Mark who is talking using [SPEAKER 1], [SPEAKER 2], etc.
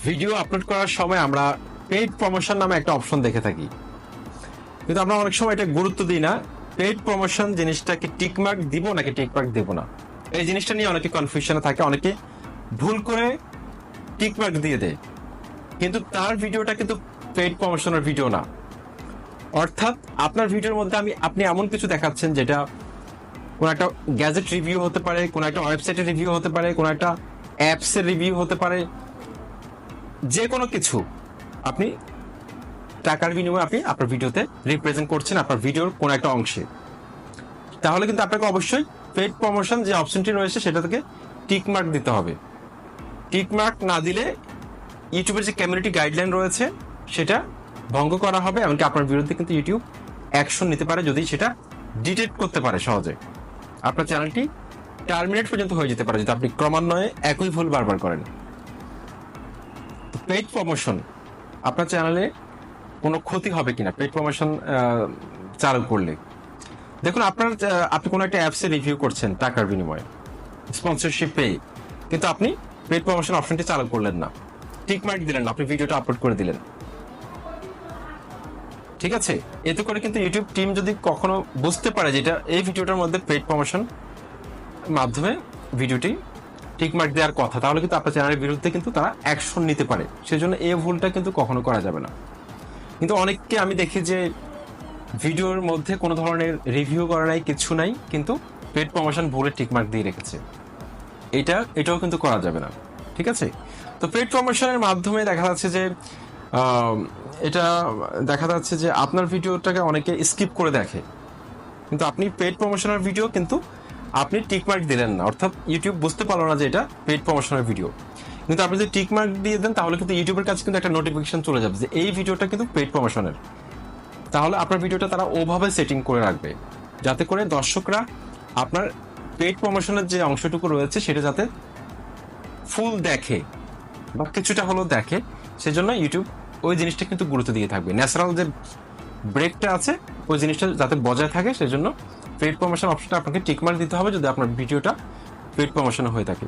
[SPEAKER 1] Video upload করার সময় আমরা পেইড প্রমোশন নামে একটা অপশন দেখে থাকি, কিন্তু আমরা অনেক সময় এটা গুরুত্ব দিই না। পেইড প্রমোশন জিনিসটাকে টিকমার্ক দিব নাকি টিকমার্ক দিব না, এই জিনিসটা নিয়ে অনেকে কনফিউশনে থাকে। অনেকে ভুল করে টিকমার্ক দিয়ে দেয়, কিন্তু তার ভিডিওটা কিন্তু পেইড প্রমোশনের ভিডিও না। অর্থাৎ আপনার ভিডিওর মধ্যে আপনি এমন কিছু দেখাচ্ছেন যেটা কোনো একটা গ্যাজেট রিভিউ হতে পারে, কোনো একটা ওয়েবসাইটের রিভিউ হতে পারে, কোনো একটা অ্যাপসের রিভিউ হতে পারে, যে কোনো কিছু আপনি টাকার বিনিময়ে আপনি আপনার ভিডিওতে রিপ্রেজেন্ট করছেন আপনার ভিডিওর কোনো একটা অংশে, তাহলে কিন্তু আপনাকে অবশ্যই পেইড প্রমোশন যে অপশনটি রয়েছে সেটা থেকে টিকমার্ক দিতে হবে। টিকমার্ক না দিলে ইউটিউবের যে কমিউনিটি গাইডলাইন রয়েছে সেটা ভঙ্গ করা হবে, এমনকি আপনার বিরুদ্ধে কিন্তু ইউটিউব অ্যাকশন নিতে পারে যদি সেটা ডিটেক্ট করতে পারে সহজে। আপনার চ্যানেলটি টার্মিনেট পর্যন্ত হয়ে যেতে পারে যদি আপনি ক্রমান্বয়ে একই ভুল বারবার করেন। পেইড প্রমোশন আপনার চ্যানেলে কোনো ক্ষতি হবে কিনা পেইড প্রমোশন চালু করলে? দেখুন, আপনি কোনো একটা অ্যাপসে রিভিউ করছেন টাকার বিনিময়ে, স্পন্সরশিপ পেয়ে, কিন্তু আপনি পেইড প্রমোশন অপশনটি চালু করলেন না, টিকমার্ক দিলেন না, আপনি ভিডিওটা আপলোড করে দিলেন, ঠিক আছে? এতে করে কিন্তু ইউটিউব টিম যদি কখনো বুঝতে পারে যেটা এই ভিডিওটার মধ্যে পেইড প্রমোশন মাধ্যমে ভিডিওটি টিকমার্ক দেওয়ার কথা, তাহলে কিন্তু আপনার চ্যানেলের বিরুদ্ধে কিন্তু তারা অ্যাকশন নিতে পারে। সেজন্য এই ভুলটা কিন্তু কখনো করা যাবে না। কিন্তু অনেককে আমি দেখি যে ভিডিওর মধ্যে কোনো ধরনের রিভিউ করা নাই, কিছু নাই, কিন্তু পেড প্রমোশন ভুলে টিকমার্ক দিয়ে রেখেছে। এটাও কিন্তু করা যাবে না, ঠিক আছে? তো পেড প্রমোশনের মাধ্যমে দেখা যাচ্ছে যে আপনার ভিডিওটাকে অনেকে স্কিপ করে দেখে, কিন্তু আপনি পেড প্রমোশনের ভিডিও কিন্তু আপনি টিকমার্ক দিলেন না, অর্থাৎ ইউটিউব বুঝতে পারলো না যে এটা পেড প্রমোশনের ভিডিও। কিন্তু আপনি যদি টিকমার্ক দিয়ে দেন তাহলে কিন্তু ইউটিউবের কাছে কিন্তু একটা নোটিফিকেশন চলে যাবে যে এই ভিডিওটা কিন্তু পেড প্রমোশনের। তাহলে আপনার ভিডিওটা তারা ওভাবে সেটিং করে রাখবে যাতে করে দর্শকরা আপনার পেইড প্রমোশনের যে অংশটুকু রয়েছে সেটা যাতে ফুল দেখে বা কিছুটা হলেও দেখে। সেজন্য ইউটিউব ওই জিনিসটা কিন্তু গুরুত্ব দিয়ে থাকবে, ন্যাচারাল যে ব্রেকটা আছে ওই জিনিসটা যাতে বজায় থাকে। সেজন্য পেইড প্রমোশন অপশনটা আপনাকে টিকমার্ক দিতে হবে যদি আপনার ভিডিওটা পেইড প্রমোশন হয়ে থাকে।